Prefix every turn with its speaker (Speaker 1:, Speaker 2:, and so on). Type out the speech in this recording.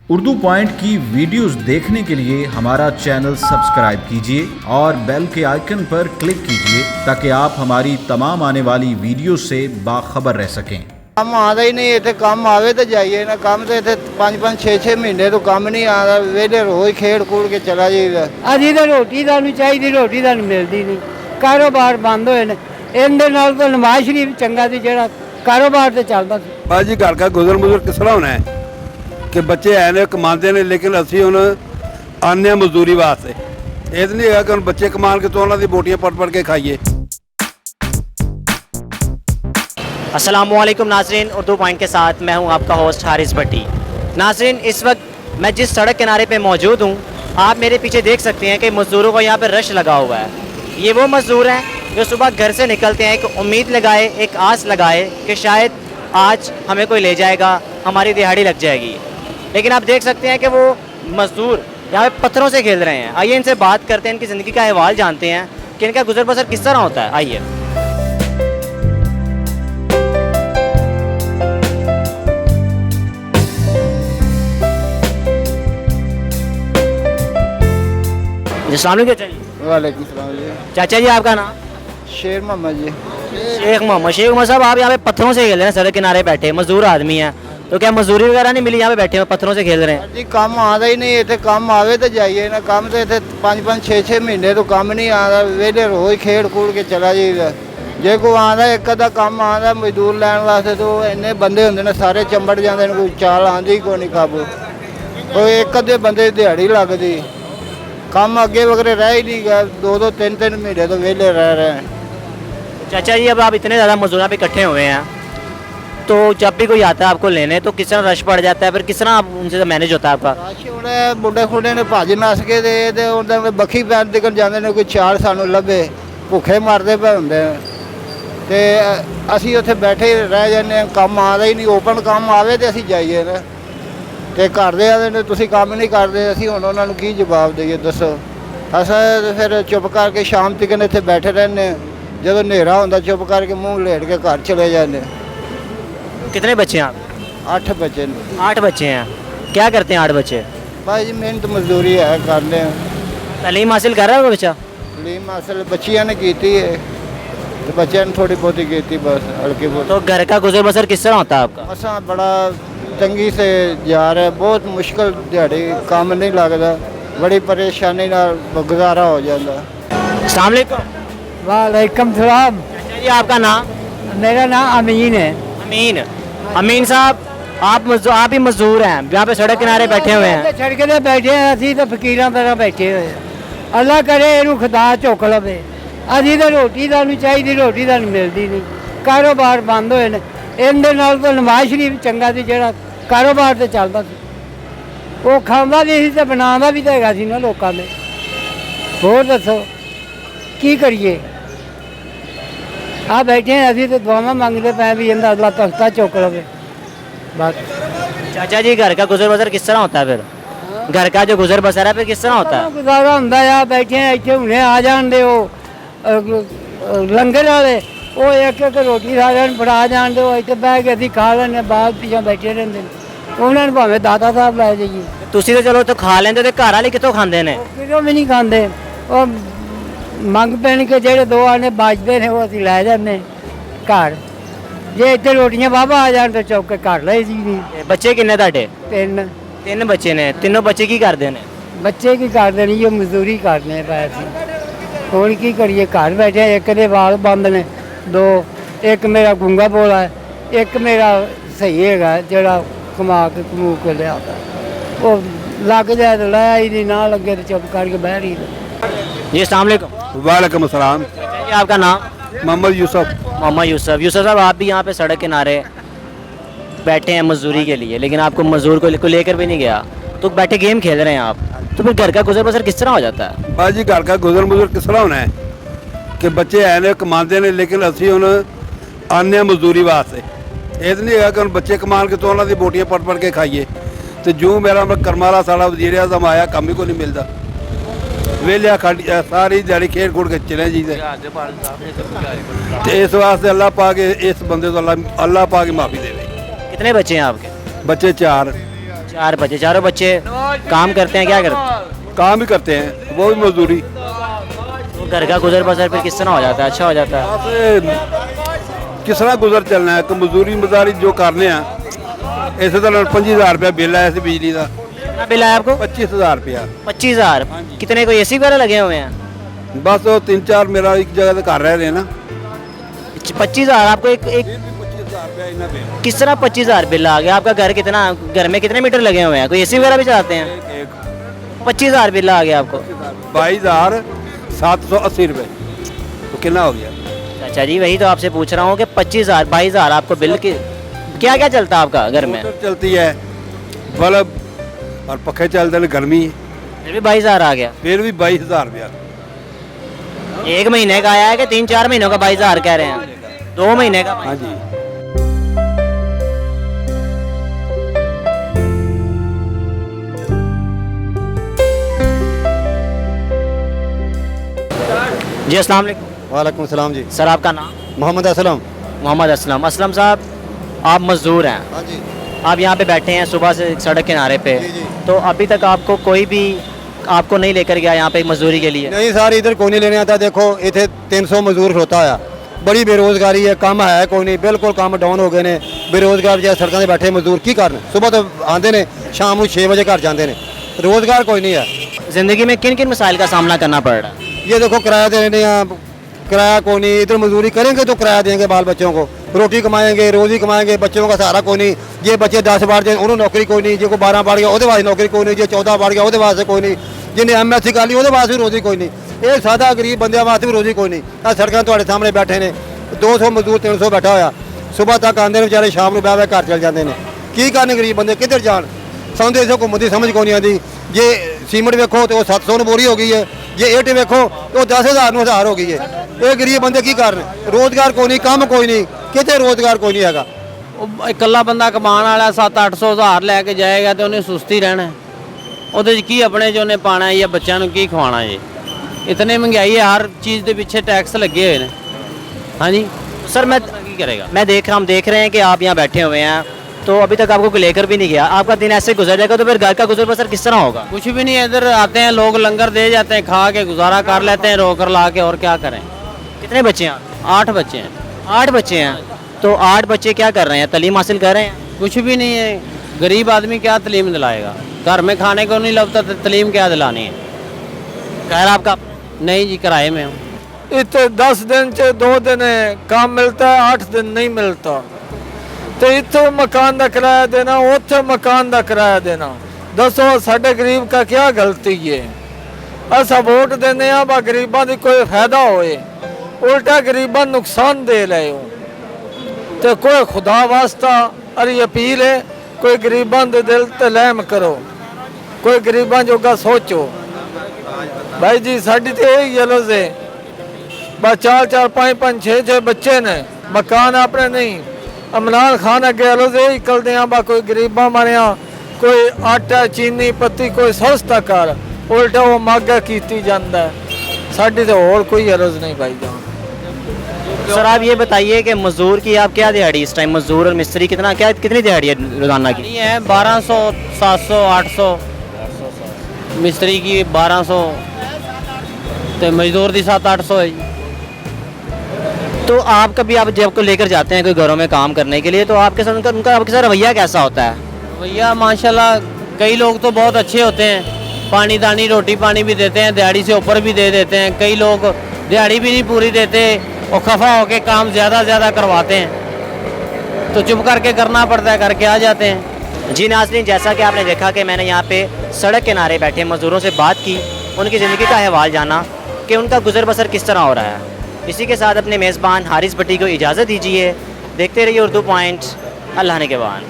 Speaker 1: Urdu point की videos देखने के लिए हमारा चैनल सब्सक्राइब कीजिए और बेल के आइकन पर क्लिक कीजिए ताकि आप हमारी तमाम आने वाली वीडियो से बाखबर रह सकें।
Speaker 2: काम आता ही नहीं इतने काम आवे तो जाइए ना काम तो इतने 5-5 6-6 महीने तो काम नहीं आता वेले रोज खेड़ कूड़ के चला जाइए।
Speaker 3: अभी तो रोटी सानू चाहिए रोटी सानू मिलती नहीं कारोबार बंद होए ने इनदे नाल तो नवाज शरीफ चंगा सी जेड़ा कारोबार तो चलता सी।
Speaker 4: भाजी घर का गुजर मुजर किस तरह होना है कि बच्चे है ने कमाते ने लेकिन असी हुण आने मजदूरी वास्ते ये तो नहीं है कि हम बच्चे कमान के तो उन्होंने बोटियां पढ़ के खाइए।
Speaker 5: अस्सलामुअलैकुम नाज़रीन, उर्दू पॉइंट के साथ मैं हूं आपका होस्ट हारिस भट्टी। नाज़रीन, इस वक्त मैं जिस सड़क किनारे पे मौजूद हूं आप मेरे पीछे देख सकते हैं कि मज़दूरों को यहाँ पे रश लगा हुआ है। ये वो मज़दूर हैं जो सुबह घर से निकलते हैं, एक उम्मीद लगाए, एक आस लगाए कि शायद आज हमें कोई ले जाएगा, हमारी दिहाड़ी लग जाएगी। लेकिन आप देख सकते हैं कि वो मज़दूर यहाँ पे पत्थरों से खेल रहे हैं। आइए इनसे बात करते हैं, इनकी ज़िंदगी का अहवाल जानते हैं कि इनका गुजर बसर किस तरह होता है। आइए। अस्सलाम वालेकुम चाचा जी।
Speaker 2: वालेकुम सलाम जी।
Speaker 5: चाचा जी, आपका नाम?
Speaker 2: शेर मोहम्मद जी।
Speaker 5: शेख मोहम्मद साहब, आप यहाँ पे पत्थरों से खेल रहे हैं, सड़क किनारे बैठे, मजदूर आदमी हैं, तो क्या मजदूरी वगैरह नहीं मिली? यहाँ पे बैठे हैं पत्थरों से खेल रहे हैं।
Speaker 2: जी काम आता ही नहीं इतने काम आवे तो जाइए ना काम तो इतने 5-5 6-6 महीने तो काम नहीं आता वेले रोज खेड़ कूड़ के चला जाइए। जे कोई आता एक अद्धा काम आता मजदूर लैन वास्ते तो इन्ने बंदे होंगे ने सारे चंबड़ जाते हैं, कोई चाल आँदी कोई नहीं काबू, कोई एक अद्धे बंदे की दिहाड़ी लगती। काम अगे वगैरह रह ही नहीं गया, 2-2 3-3 महीने तो वेले रह रहे हैं।
Speaker 5: चाचा जी, अब आप इतने ज़्यादा मजदूर पे इकट्ठे हुए हैं तो जब भी कोई आता है आपको लेने तो किस तरह रश पड़ जाता है, फिर किस तरह आप उनसे मैनेज होता है आपका?
Speaker 2: रश होने मुंडे खुंडे ने भज नस के ते उन्होंने बखी पैन तक जाते हैं, कोई चाल सानू लभे भुखे मरते पे होंगे ते असी उत्थे बैठे रह जाने। काम आता ही नहीं, ओपन काम आवे तो असी जाइए ना ते घर दे आते ने तुसी काम नहीं करते, असी हुण उन्होंने की जवाब दईए दसो। अस फिर चुप करके शाम तक इत्थे बैठे रहने, जदों हनेरा होंदा चुप करके मुँह लेट के घर चले जाने।
Speaker 5: कितने बच्चे हैं आप?
Speaker 2: 8 बच्चे ने।
Speaker 5: 8 बच्चे हैं। क्या करते हैं 8 बच्चे?
Speaker 2: भाई जी मेहनत मजदूरी है करने।
Speaker 5: तालीम हासिल कर रहा है वो बच्चा?
Speaker 2: तालीम हासिल बच्चियां ने की है, बच्चों ने थोड़ी बहुत की बस हल्की बहुत।
Speaker 5: तो घर का गुजर बसर किस तरह होता है आपका?
Speaker 2: असा बड़ा तंगी से जा रहा है, बहुत मुश्किल दिहाड़ी, काम नहीं लगता, बड़ी परेशानी नाल गुजारा हो जाता।
Speaker 5: अस्सलाम वालेकुम।
Speaker 3: वालेकुम सलाम।
Speaker 5: चाचा जी, आपका नाम?
Speaker 3: मेरा नाम अमीन है।
Speaker 5: अमीन साहब, आप ही मजदूर हैं, यहाँ पे सड़क किनारे बैठे हुए हैं।
Speaker 3: सड़क ते बैठे हैं, असी तो फकीरां तरह बैठे हुए हैं। अल्लाह करे इनू खुदा चुक लवे। अभी तो रोटी सानू चाहिए रोटी सानू मिलती नहीं कारोबार बंद होए ने इनदे नाल तो नवाज शरीफ चंगा सी जेड़ा कारोबार तो चलता सी। वो खांदा भी सी ते बनांदा भी तो हैगा सी ना लोकां दे। होर दसो की करिए? आ बैठे हैं अभी तो दुआवां मंगते पे भी इंदा अल्लाह तख्ता चुक लवे बस।
Speaker 5: चाचा जी, घर का गुजर बसर किस तरह होता है फिर? घर का जो गुजर बसर है फिर किस तरह होता है?
Speaker 3: गुजारा होंदा है। बैठे हैं इत्थे हुणे आ जाण दे लंगर वाले वो एक रोटी सारे फड़ा जान दो, इतने बह के अभी खा लें, बाहर पिछा बैठे रहते हैं। उन्होंने भावें दादा साहब लै जाइए।
Speaker 5: ਤੁਸੀਂ तो चलो तो खा लेंदे ते घर वाले कितों खांदे ने?
Speaker 3: कितों भी नहीं खाते, वो मंग पैन के जेडे 2 आने बचते हैं वो असी लै जाने घर। जे इतने रोटियां बाबा आ जान तो चौक के घर लै जी।
Speaker 5: बच्चे किन्ने तुहाडे?
Speaker 3: 3
Speaker 5: बच्चे ने। तीनों बच्चे की करते हैं?
Speaker 3: बच्चे की करते नहीं, जो मजदूरी करने पैसे। हुण की करिए, घर बैठे एक दे वाल बंद ने, 2 एक मेरा गूंगा बोला है, एक मेरा सही है जोड़ा कमा के कमू के लिया। वो लग जाए तो लाया ही नहीं, ना लगे तो चुप करके बह रही।
Speaker 5: जी अस्सलाम वालेकुम।
Speaker 4: वालेकुम सलाम।
Speaker 5: जी, आपका नाम?
Speaker 4: मोहम्मद यूसुफ।
Speaker 5: मोहम्मद यूसुफ। यूसुफ साहब, आप भी यहाँ पे सड़क किनारे बैठे हैं मजदूरी के लिए, लेकिन आपको मजदूर को लेकर भी नहीं गया तो बैठे गेम खेल रहे हैं आप, तो फिर घर का गुजर बसर किस तरह हो जाता है?
Speaker 4: भाजी घर का गुजर मुजर किस तरह होना है कि बच्चे है ने कमाते ने लेकिन असी हुण आने मजदूरी वास्ते ये तो नहीं है कि हम बच्चे कमान के तो उन्होंने बोटियां पढ़ के खाइए। तो जो मेरा कर्मा वाला साड़ा वजीर आज़म आया काम ही को नहीं मिलता, वेलिया सारी दिहाड़ी खेड़ कूड़ के चले जी। इस वास्ते अल्लाह पा के इस बंदे तो अल्लाह पा के माफ़ी दे।
Speaker 5: कितने बच्चे हैं आपके?
Speaker 4: बच्चे 4।
Speaker 5: 4 बच्चे, चारों बच्चे काम करते हैं, क्या करते हैं?
Speaker 4: काम भी करते हैं, वो भी मजदूरी।
Speaker 5: तो घर का गुजर बसर फिर किस तरह हो जाता है? अच्छा हो जाता है?
Speaker 4: आप किस तरह गुजर चलना है कि मजदूरी मजारी जो करने हैं। इस तरह 25,000 रुपया बिल आया बिजली का।
Speaker 5: कितना बिल आया आपको?
Speaker 4: 25,000 रुपया।
Speaker 5: 25,000। कितने कोई एसी वगैरह लगे हुए हैं?
Speaker 4: बस वो 3-4 मेरा एक जगह से कर रहे थे ना।
Speaker 5: 25,000 आपको एक
Speaker 4: 25,000 रुपया इतना बिल।
Speaker 5: किस तरह 25,000 बिल आ गया? आपका घर कितना, घर में कितने मीटर लगे हुए हैं? कोई एसी वगैरह भी चलाते हैं?
Speaker 4: एक
Speaker 5: 25,000 बिल आ गया आपको?
Speaker 4: 22,780 रुपये। तो कितना हो गया?
Speaker 5: अच्छा जी, वही तो आपसे पूछ रहा हूँ कि 25,000 22,000 आपको बिल की क्या क्या चलता है आपका घर में?
Speaker 4: मोटर चलती है, बल्ब और पखे चलते हैं, गर्मी।
Speaker 5: फिर भी 22,000 आ गया?
Speaker 4: फिर भी 22,000 रुपया।
Speaker 5: एक महीने का आया है कि 3-4 महीनों का 22,000 कह रहे हैं? 2 महीने का?
Speaker 4: हाँ जी।
Speaker 5: जी अस्सलाम वालेकुम।
Speaker 2: वालेकुम सलाम जी।
Speaker 5: सर आपका नाम?
Speaker 2: मोहम्मद असलम।
Speaker 5: मोहम्मद असलम। असलम साहब, आप मजदूर हैं,
Speaker 2: हाँ जी।
Speaker 5: आप यहाँ पे बैठे हैं सुबह से सड़क किनारे पे,
Speaker 2: जी, जी।
Speaker 5: तो अभी तक आपको कोई भी आपको नहीं लेकर गया यहाँ पे मजदूरी के लिए?
Speaker 2: नहीं सर, इधर कोई नहीं लेने आता। देखो इतने 300 मजदूर खलोता है, बड़ी बेरोजगारी है, काम है कोई नहीं, बिल्कुल काम डाउन हो गए ने। बेरोजगार जैसे सड़कों से बैठे मजदूर की करन, सुबह तो आते ने, शाम को 6 बजे घर जाते ने, रोजगार कोई नहीं है।
Speaker 5: ज़िंदगी में किन किन मसाइल का सामना करना पड़ रहा है?
Speaker 2: ये देखो किराया दे रहे हैं, किराया कोई नहीं, इधर मजदूरी करेंगे तो किराया देंगे, बाल बच्चों को रोटी कमाएंगे, रोजी कमाएंगे, बच्चों का सहारा कोई नहीं। ये बच्चे 10 पढ़ जाए उन्होंने नौकरी कोई नहीं, जो को 12 पढ़ गया वो वास्ते नौकरी कोई नहीं, जो 14 पढ़ गया वो वास्ते कोई नहीं, जिन्हें MSc कर ली वो वास्ते भी रोजी कोई नहीं। ये सादा गरीब बंदे वास्ते भी रोजी कोई नहीं। आ सड़कों ਤੁਹਾਡੇ सामने बैठे ने, 200 मजदूर 300 बैठा होया, सुबह तक आते हैं बेचारे, शाम को बह बह घर चल जाते हैं। की करन गरीब बंदे, किधर जान? समझते इसे घूमन की समझ कोई नहीं आती। जे सीमेंट वेखो तो 700 ਨੂੰ बोरी हो गई है, जे ईट वेखो तो 10,000 ਨੂੰ 1000 हो गई है। ये गरीब बंदे की करन? रोजगार कोई नहीं, काम कोई नहीं, किते रोजगार कोई नहीं हैगा।
Speaker 3: ਉਹ ਇਕੱਲਾ ਬੰਦਾ ਕਮਾਉਣ ਵਾਲਾ 700-800 ਹਜ਼ਾਰ ਲੈ ਕੇ ਜਾਏਗਾ ਤੇ ਉਹਨੇ ਸੁਸਤੀ ਰਹਿਣਾ। ਉਹਦੇ 'ਚ ਕੀ ਆਪਣੇ 'ਚ ਉਹਨੇ ਪਾਣਾ ਜਾਂ ਬੱਚਿਆਂ ਨੂੰ ਕੀ ਖਵਾਉਣਾ ਜੀ? ਇਤਨੀ ਮਹਿੰਗਾਈ ਹੈ, ਹਰ ਚੀਜ਼ ਦੇ ਪਿੱਛੇ टैक्स ਲੱਗੇ ਹੋਏ ਨੇ। ਹਾਂਜੀ
Speaker 5: सर
Speaker 3: ਕੀ ਕਰੇਗਾ?
Speaker 5: हम देख रहे हैं कि आप यहाँ बैठे हुए हैं, तो अभी तक आपको कोई लेकर भी नहीं गया, आपका दिन ऐसे गुजर जाएगा, तो फिर घर का गुजर बसर किस तरह होगा?
Speaker 3: कुछ भी नहीं है, इधर आते हैं लोग, लंगर दे जाते हैं, खा के गुजारा कर लेते हैं, रोकर ला के, और क्या करें?
Speaker 5: कितने बच्चे हैं?
Speaker 3: 8 बच्चे हैं।
Speaker 5: 8 बच्चे हैं। तो 8 बच्चे क्या कर रहे हैं? तालीम हासिल कर रहे हैं?
Speaker 3: कुछ भी नहीं है, गरीब आदमी क्या तलीम दिलाएगा? घर में खाने को नहीं लगता तो तलीम क्या दिलानी है?
Speaker 5: घर आपका?
Speaker 3: नहीं जी, किराए में हूँ।
Speaker 6: इतने 10 दिन से 2 दिन काम मिलता है, 8 दिन नहीं मिलता। तो इतने मकान का किराया देना, उतने मकान का किराया देना, दसो साढ़े गरीब का क्या गलती है? असा वोट देने बा गरीबों की कोई फायदा होए, उल्टा गरीबों नुकसान दे रहे हो। तो कोई खुदा वास्ता अरी अपील है, कोई गरीबों के दिल ते लहम करो, कोई गरीबों जोगा सोचो। भाई जी साड़ी तो यही गलत है, बस 4-4 5-5 6-6 बच्चे ने, मकान अपने नहीं। इमरान खान अगे गलो से यही कल दिया बा कोई गरीबा मारिया, कोई आटा चीनी पत्ती कोई सस्ता कर, उल्टा वो मांगा की जाता है। साड़ी तो और कोई गलत नहीं भाई जान।
Speaker 5: सर आप ये बताइए कि मजदूर की आप क्या दिहाड़ी इस टाइम, मजदूर और मिस्त्री कितनी दिहाड़ी है रोजाना की?
Speaker 3: नहीं है 1200 700 800, मिस्त्री की 1200, तो मजदूर की 700-800 है जी।
Speaker 5: तो आप कभी आप जब को लेकर जाते हैं कोई घरों में काम करने के लिए, तो आपके साथ उनका आपके साथ रवैया कैसा होता है?
Speaker 3: भैया माशाल्लाह कई लोग तो बहुत अच्छे होते हैं, पानी दानी रोटी पानी भी देते हैं, दिहाड़ी से ऊपर भी दे देते हैं। कई लोग दिहाड़ी भी नहीं पूरी देते और खफा होके काम ज़्यादा करवाते हैं, तो चुप करके करना पड़ता है, करके आ जाते हैं।
Speaker 5: जी नाज़रीन, जैसा कि आपने देखा कि मैंने यहाँ पे सड़क किनारे बैठे मज़दूरों से बात की, उनकी ज़िंदगी का अहवाल जाना कि उनका गुजर बसर किस तरह हो रहा है। इसी के साथ अपने मेज़बान हारिस भट्टी को इजाज़त दीजिए। देखते रहिए उर्दू पॉइंट। अल्लाह ने के बान।